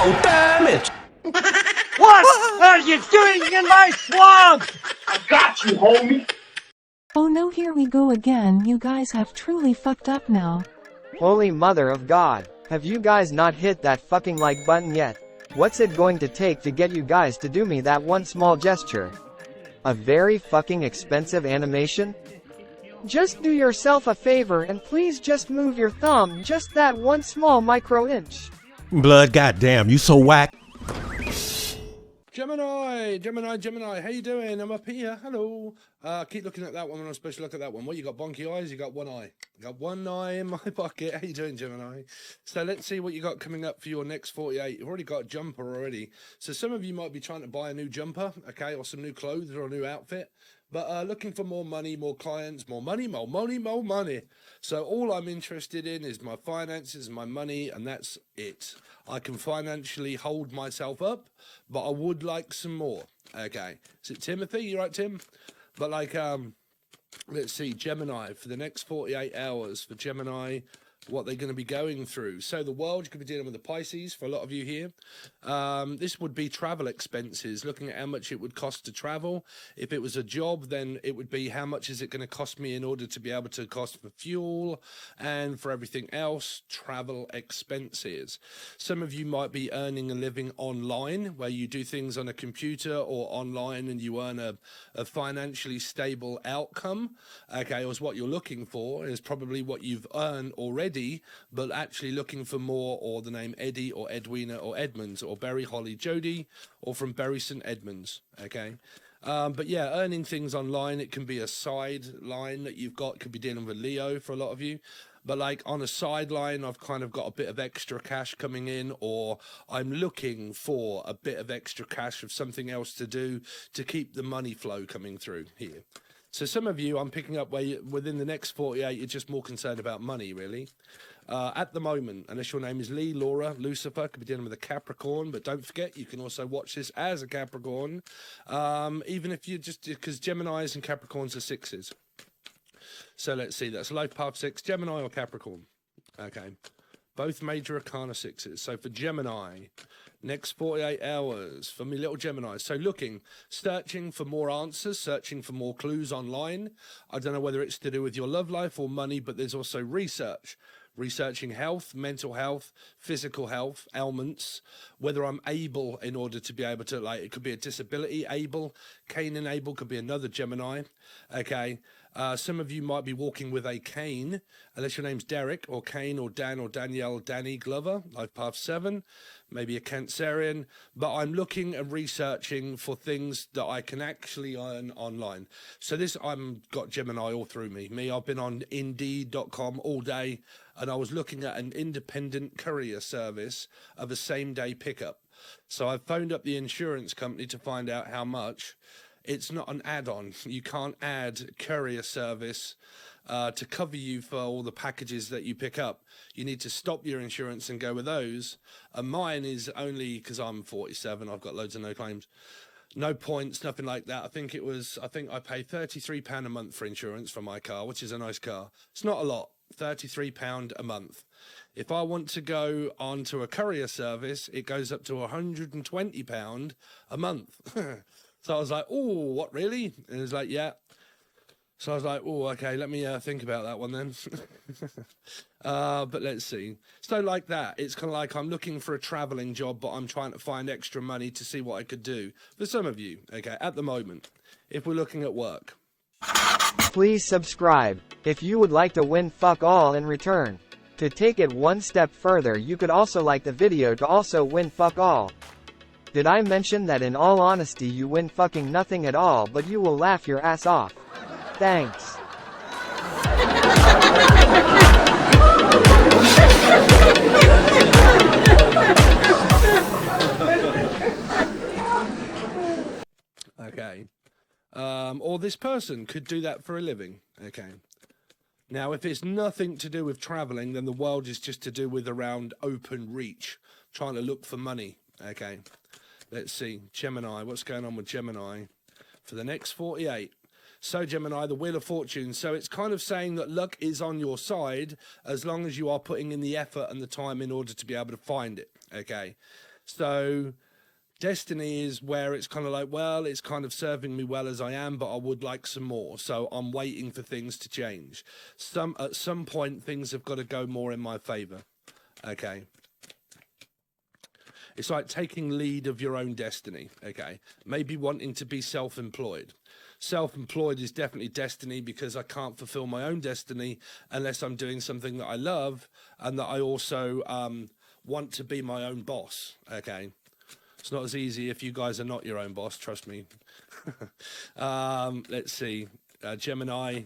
Oh, damn it! What are you doing in my swamp? I got you, homie. Oh no, here we go again. You guys have truly fucked up now. Holy mother of God. Have you guys not hit that fucking like button yet? What's it going to take to get you guys to do me that one small gesture? A very fucking expensive animation? Just do yourself a favor and please just move your thumb just that one small micro inch. Blood, goddamn, you so whack. Gemini, how you doing? I'm up here, hello. Keep looking at that one when I'm supposed to look at that one. What, you got bonky eyes? You got one eye. You got one eye in my pocket. How you doing, Gemini? So let's see what you got coming up for your next 48. You've already got a jumper already. So some of you might be trying to buy a new jumper, okay, or some new clothes or a new outfit. But looking for more money, more clients, more money. So all I'm interested in is my finances, my money, and that's it. I can financially hold myself up, but I would like some more. Okay. Is it Timothy? You right, Tim? But like, let's see, Gemini, for the next 48 hours, for Gemini, what they're going to be going through. So the world, you could be dealing with the Pisces for a lot of you here. This would be travel expenses, looking at how much it would cost to travel. If it was a job, then it would be how much is it going to cost me in order to be able to cost for fuel and for everything else, travel expenses. Some of you might be earning a living online where you do things on a computer or online and you earn a financially stable outcome. Okay, or what you're looking for is probably what you've earned already, but actually looking for more, or the name Eddie or Edwina or Edmonds or Berry Holly Jody or from Bury St Edmunds. Okay. But yeah, earning things online, it can be a sideline that you've got, could be dealing with Leo for a lot of you. But like on a sideline, I've kind of got a bit of extra cash coming in, or I'm looking for a bit of extra cash of something else to do to keep the money flow coming through here. So some of you, I'm picking up where within the next 48, you're just more concerned about money, really. At the moment, unless your name is Lee, Laura, Lucifer, could be dealing with a Capricorn, but don't forget, you can also watch this as a Capricorn, even if you just, because Geminis and Capricorns are sixes. So let's see, that's life path 6, Gemini or Capricorn. Okay, both major arcana 6s. So for Gemini, next 48 hours for me little Gemini. So looking, searching for more answers, searching for more clues online. I don't know whether it's to do with your love life or money, but there's also research. Researching health, mental health, physical health, ailments, whether I'm able in order to be able to, like, it could be a disability, able, cane and able could be another Gemini, okay. Some of you might be walking with a cane, unless your name's Derek or Kane or Dan or Danielle, Danny Glover, life path 7, maybe a Cancerian, but I'm looking and researching for things that I can actually earn online. So this, I've got Gemini all through me. I've been on Indeed.com all day, and I was looking at an independent courier service of a same-day pickup. So I phoned up the insurance company to find out how much. It's not an add-on. You can't add courier service to cover you for all the packages that you pick up. You need to stop your insurance and go with those. And mine is only, because I'm 47, I've got loads of no claims. No points, nothing like that. I think I pay £33 a month for insurance for my car, which is a nice car. It's not a lot, £33 a month. If I want to go onto a courier service, it goes up to £120 a month. So I was like, oh, what, really? And it was like, yeah. So I was like, oh, okay, let me think about that one then. But let's see. So like that, it's kind of like I'm looking for a traveling job, but I'm trying to find extra money to see what I could do. For some of you, okay, at the moment, if we're looking at work. Please subscribe if you would like to win fuck all in return. To take it one step further, you could also like the video to also win fuck all. Did I mention that in all honesty you win fucking nothing at all, but you will laugh your ass off? Thanks. Okay. Or this person could do that for a living. Okay. Now, if it's nothing to do with traveling, then the world is just to do with around open reach, trying to look for money. Okay. Let's see, Gemini, what's going on with Gemini for the next 48? So Gemini, the Wheel of Fortune. So it's kind of saying that luck is on your side as long as you are putting in the effort and the time in order to be able to find it, okay? So destiny is where it's kind of like, well, it's kind of serving me well as I am, but I would like some more. So I'm waiting for things to change. At some point, things have got to go more in my favor. Okay. It's like taking lead of your own destiny. Okay. Maybe wanting to be self-employed. Self-employed is definitely destiny because I can't fulfill my own destiny unless I'm doing something that I love and that I also want to be my own boss. Okay. It's not as easy if you guys are not your own boss, trust me. Let's see. Gemini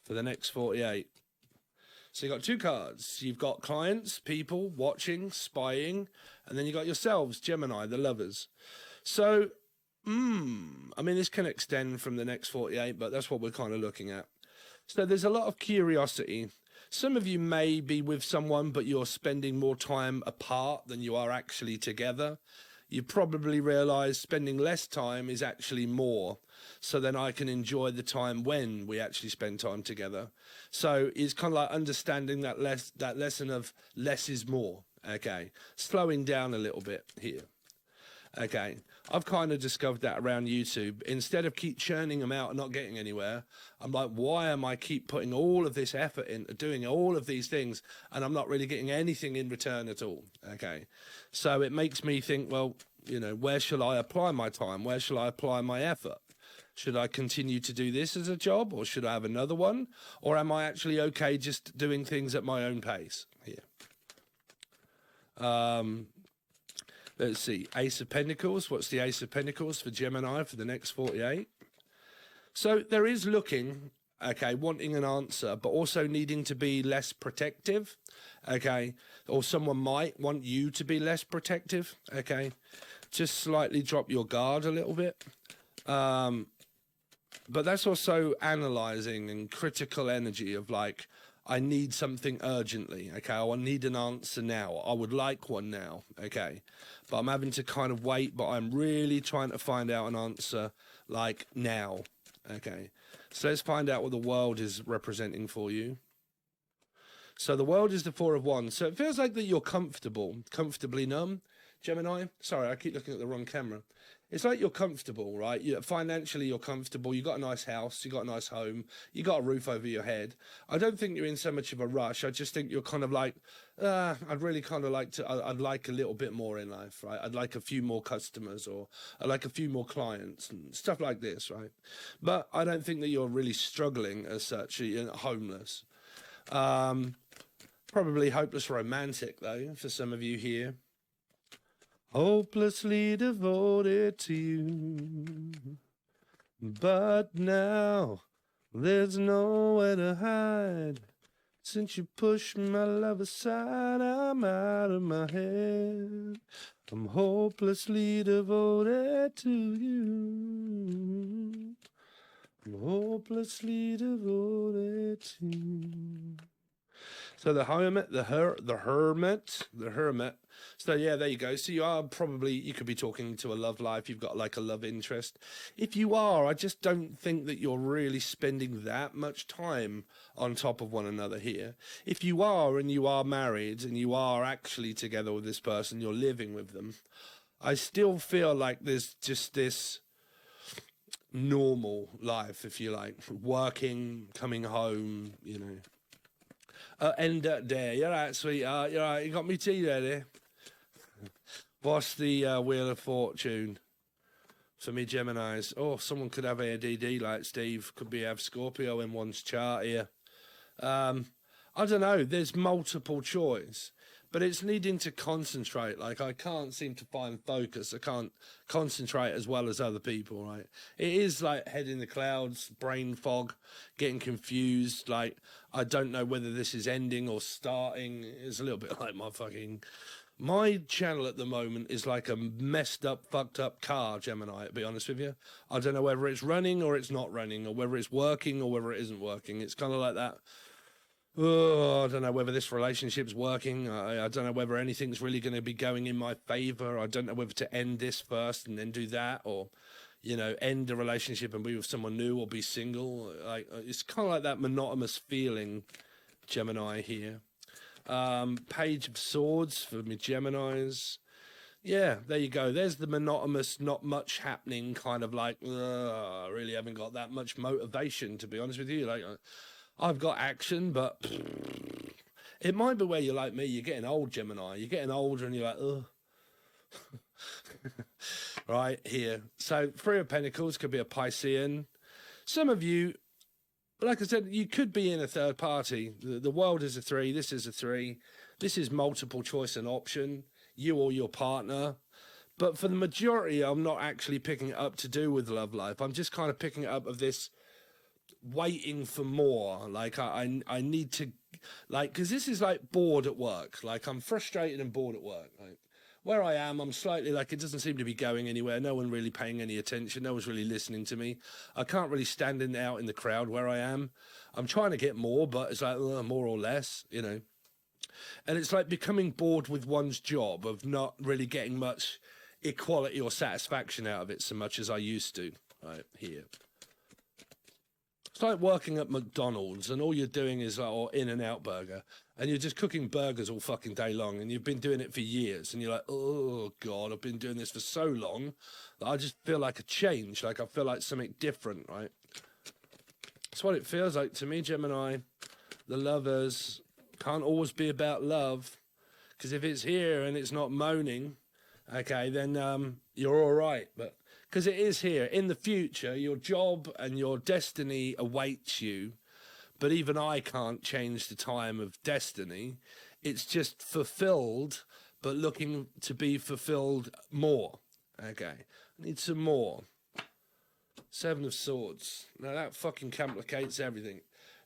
for the next 48. So you've got 2 cards. You've got clients, people, watching, spying, and then you got yourselves, Gemini, the lovers. So, I mean, this can extend from the next 48, but that's what we're kind of looking at. So there's a lot of curiosity. Some of you may be with someone, but you're spending more time apart than you are actually together. You probably realize spending less time is actually more. So then I can enjoy the time when we actually spend time together. So it's kind of like understanding that lesson of less is more. Okay. Slowing down a little bit here. Okay, I've kind of discovered that around YouTube. Instead of keep churning them out and not getting anywhere, I'm like, why am I keep putting all of this effort into doing all of these things and I'm not really getting anything in return at all? Okay, so it makes me think, well, you know, where shall I apply my time? Where shall I apply my effort? Should I continue to do this as a job or should I have another one? Or am I actually okay just doing things at my own pace here? Let's see, Ace of Pentacles. What's the Ace of Pentacles for Gemini for the next 48? So there is looking, okay, wanting an answer, but also needing to be less protective, okay? Or someone might want you to be less protective, okay? Just slightly drop your guard a little bit. But that's also analyzing and critical energy of like, I need something urgently, okay? I need an answer now. I would like one now, okay? But I'm having to kind of wait, but I'm really trying to find out an answer, like, now, okay? So let's find out what the world is representing for you. So the world is the 4 of Wands. So it feels like that you're comfortably numb, Gemini. Sorry, I keep looking at the wrong camera. It's like you're comfortable, right? Financially, you're comfortable. You got a nice house. You got a nice home. You got a roof over your head. I don't think you're in so much of a rush. I just think you're kind of like, I'd really kind of like to, I'd like a little bit more in life, right? I'd like a few more customers or I'd like a few more clients and stuff like this, right? But I don't think that you're really struggling as such. You're homeless. Probably hopeless romantic, though, for some of you here. Hopelessly devoted to you, but now there's nowhere to hide. Since you pushed my love aside, I'm out of my head. I'm hopelessly devoted to you. I'm hopelessly devoted to you. So the hermit, the hermit. So yeah, there you go. So you could be talking to a love life. You've got like a love interest. If you are, I just don't think that you're really spending that much time on top of one another here. If you are and you are married and you are actually together with this person, you're living with them, I still feel like there's just this normal life, if you like, working, coming home, you know. End that day. You're right, sweetheart. You're right. You got me tea ready. What's the Wheel of Fortune for me, Geminis? Oh, someone could have ADD like Steve. Could have Scorpio in one's chart here. I don't know. There's multiple choice, but it's needing to concentrate. Like, I can't seem to find focus. I can't concentrate as well as other people, right? It is like head in the clouds, brain fog, getting confused. Like, I don't know whether this is ending or starting. It's a little bit like my channel at the moment is like a messed up, fucked up car, Gemini, to be honest with you. I don't know whether it's running or it's not running, or whether it's working or whether it isn't working. It's kind of like that. Oh, I don't know whether this relationship's working. I don't know whether anything's really going to be going in my favor. I don't know whether to end this first and then do that, or, you know, end the relationship and be with someone new or be single. Like, it's kind of like that monotonous feeling, Gemini here. Page of Swords for me Geminis. Yeah, there you go. There's the monotonous, not much happening kind of like, I really haven't got that much motivation, to be honest with you. Like, I've got action, but it might be where you're like me. You're getting old, Gemini. You're getting older and you're like, ugh. Right here. So, Three of Pentacles could be a Piscean. Some of you, like I said, you could be in a third party. The world is a 3. This is a 3. This is multiple choice and option. You or your partner. But for the majority, I'm not actually picking it up to do with love life. I'm just kind of picking it up of this waiting for more. Like I need to, like, because this is like bored at work. Like I'm frustrated and bored at work. Like where I am, I'm slightly like, it doesn't seem to be going anywhere. No one really paying any attention. No one's really listening to me. I can't really stand out in the crowd where I am. I'm trying to get more, but it's like more or less, you know. And it's like becoming bored with one's job, of not really getting much equality or satisfaction out of it so much as I used to. Right here. It's like working at McDonald's and all you're doing is like, or In-N-Out Burger, and you're just cooking burgers all fucking day long, and you've been doing it for years, and you're like, oh God, I've been doing this for so long that I just feel like a change, like I feel like something different, right? That's what it feels like to me, Gemini. The Lovers can't always be about love, because if it's here and it's not moaning, okay, then you're all right, but because it is here. In the future, your job and your destiny awaits you, but even I can't change the time of destiny. It's just fulfilled, but looking to be fulfilled more. Okay, I need some more. 7 of Swords. Now that fucking complicates everything.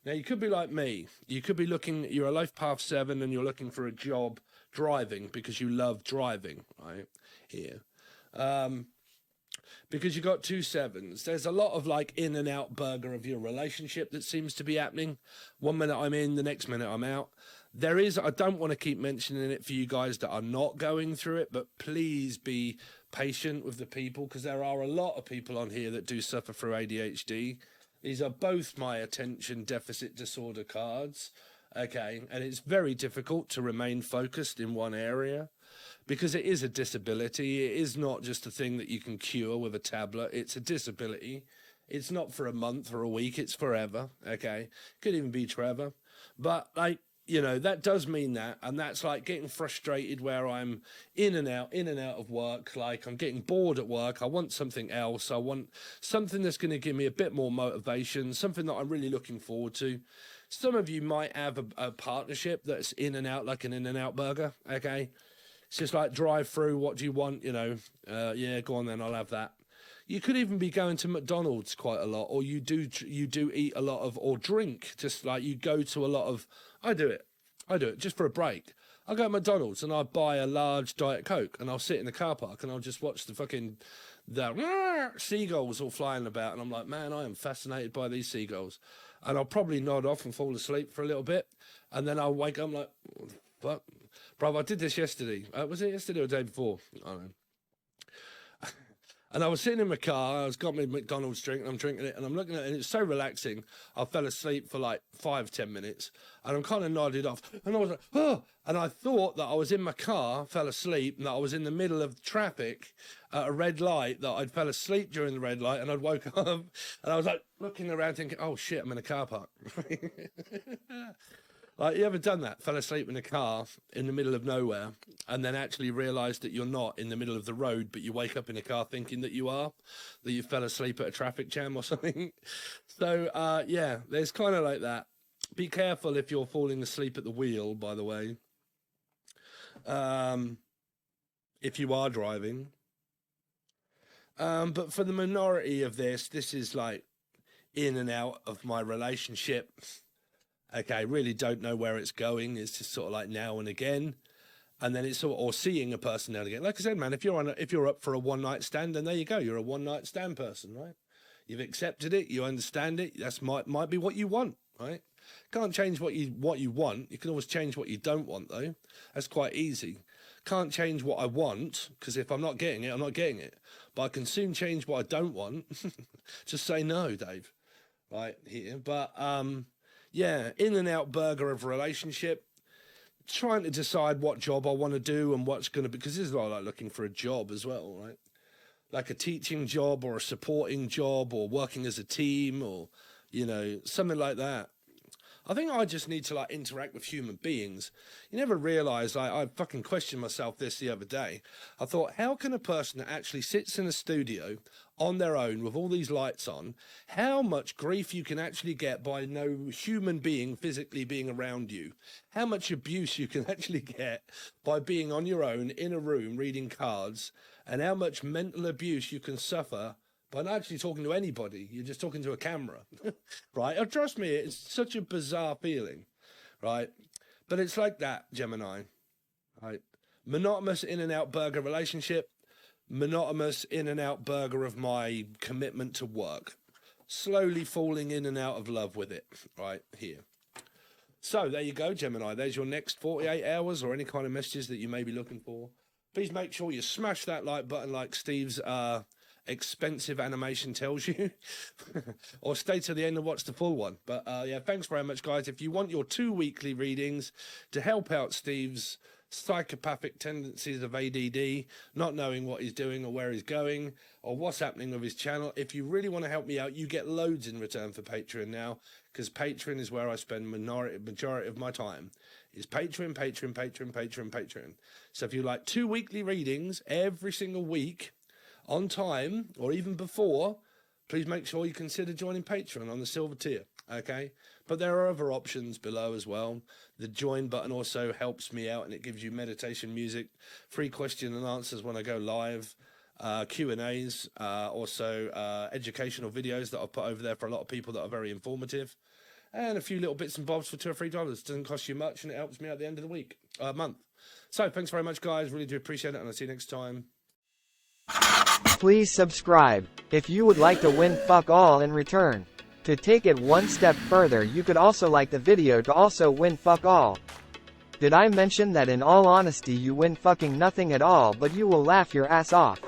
Now you could be like me. You could be looking, you're a life path 7 and you're looking for a job driving because you love driving, right? Here. Because you got 2 7s. There's a lot of like in and out burger of your relationship that seems to be happening. 1 minute I'm in, the next minute I'm out. There is, I don't want to keep mentioning it for you guys that are not going through it, but please be patient with the people, because there are a lot of people on here that do suffer through ADHD. These are both my attention deficit disorder cards. Okay, and it's very difficult to remain focused in one area, because it is a disability. It is not just a thing that you can cure with a tablet. It's a disability. It's not for a month or a week. It's forever. Okay, could even be forever. But like, you know, that does mean that, and that's like getting frustrated where I'm in and out of work. Like I'm getting bored at work. I want something else. I want something that's going to give me a bit more motivation, something that I'm really looking forward to. Some of you might have a partnership that's in and out, like an In-N-Out Burger. Okay. It's just like drive through. What do you want? You know, yeah, go on then. I'll have that. You could even be going to McDonald's quite a lot, or you do eat a lot of, or drink. Just like you go to a lot of. I do it just for a break. I go to McDonald's and I buy a large Diet Coke and I'll sit in the car park and I'll just watch the seagulls all flying about, and I'm like, man, I am fascinated by these seagulls. And I'll probably nod off and fall asleep for a little bit, and then I'll wake up I'm like, fuck. Bro, I did this yesterday. Was it yesterday or the day before? I don't know. And I was sitting in my car, I was got my McDonald's drink, and I'm drinking it, and I'm looking at it, and it's so relaxing. I fell asleep for like 5-10 minutes, and I'm kind of nodded off, and I was like, oh, and I thought that I was in my car, fell asleep, and that I was in the middle of traffic at a red light, that I'd fell asleep during the red light, and I'd woke up, and I was like looking around thinking, oh shit, I'm in a car park. Like, you ever done that? Fell asleep in a car in the middle of nowhere and then actually realised that you're not in the middle of the road, but you wake up in a car thinking that you are, that you fell asleep at a traffic jam or something. So, yeah, there's kind of like that. Be careful if you're falling asleep at the wheel, by the way. If you are driving. But for the minority of this is like in and out of my relationship. Okay, really don't know where it's going. It's just sort of like now and again, and then it's sort of, or seeing a person now and again. Like I said, man, if you're up for a one night stand, then there you go. You're a one night stand person, right? You've accepted it. You understand it. That's might be what you want, right? Can't change what you want. You can always change what you don't want, though. That's quite easy. Can't change what I want, because if I'm not getting it, I'm not getting it. But I can soon change what I don't want. Just say no, Dave. Right here, but yeah, in and out burger of relationship. trying to decide what job I want to do and what's going to, because this is like looking for a job as well, right? Like a teaching job or a supporting job or working as a team or, you know, something like that. I think I just need to like interact with human beings. You never realize, like, I fucking questioned myself this the other day. I thought, how can a person that actually sits in a studio on their own with all these lights on, how much grief you can actually get by no human being physically being around you, how much abuse you can actually get by being on your own in a room reading cards, and how much mental abuse you can suffer by not actually talking to anybody. You're just talking to a camera, right? Oh, trust me, it's such a bizarre feeling, right? But it's like that, Gemini, right? Monotonous in and out burger relationship, monotonous in and out burger of my commitment to work, slowly falling in and out of love with it, right here. So there you go, Gemini. There's your next 48 hours or any kind of messages that you may be looking for. Please make sure you smash that like button like Steve's expensive animation tells you, or stay to the end and watch the full one. But yeah, thanks very much, guys. If you want your 2 weekly readings to help out Steve's psychopathic tendencies of ADD, not knowing what he's doing or where he's going or what's happening with his channel, if you really want to help me out, you get loads in return for Patreon now, because Patreon is where I spend majority of my time. Is Patreon. So if you like 2 weekly readings every single week on time or even before, please make sure you consider joining Patreon on the silver tier, okay? But there are other options below as well. The join button also helps me out, and it gives you meditation music, free question and answers when I go live, Q&As, also educational videos that I'll put over there for a lot of people that are very informative, and a few little bits and bobs for $2 or $3. Doesn't cost you much, and it helps me out at the end of the week, month. So thanks very much, guys. Really do appreciate it, and I'll see you next time. Please subscribe if you would like to win fuck all in return. To take it one step further, you could also like the video to also win fuck all. Did I mention that in all honesty you win fucking nothing at all, but you will laugh your ass off?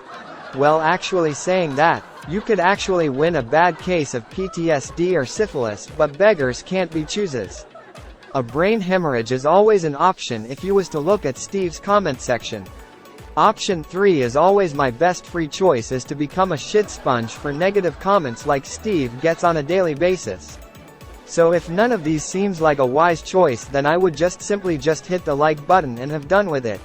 Well, actually saying that, you could actually win a bad case of PTSD or syphilis, but beggars can't be choosers. A brain hemorrhage is always an option if you was to look at Steve's comment section. Option 3 is always my best free choice, is to become a shit sponge for negative comments like Steve gets on a daily basis. So if none of these seems like a wise choice, then I would just simply hit the like button and have done with it.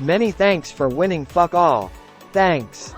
Many thanks for winning fuck all. Thanks.